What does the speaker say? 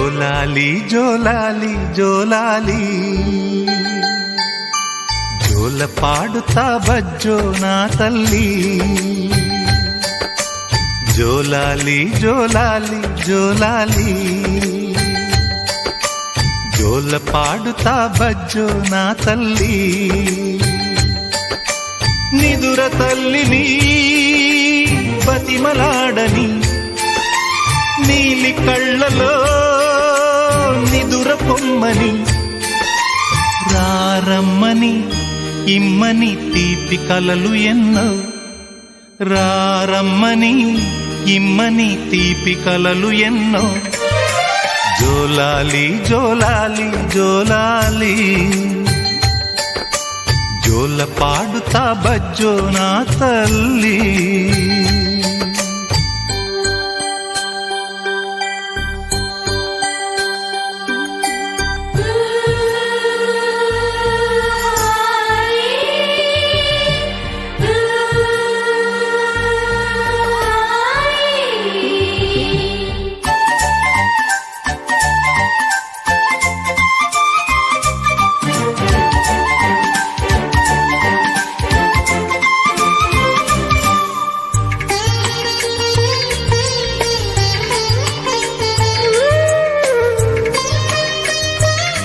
జోలాలి జోలాలి జోలాలి జోల పాడుతా బజ్జో నా తల్లి జోలాలి జోలాలి జోలాలి జోల పాడుతా బజ్జో నా తల్లి నిదుర తల్లిని బతిమలాడని నీలి కళ్ళలో నిదుర పొమ్మని రారమ్మని ఇమ్మని తీపి కలలు ఎన్నో రారమ్మని ఇమ్మని తీపి కలలు ఎన్నో జోలాలి జోలాలి జోలాలి జోల పాడుతా బజ్జో నా తల్లి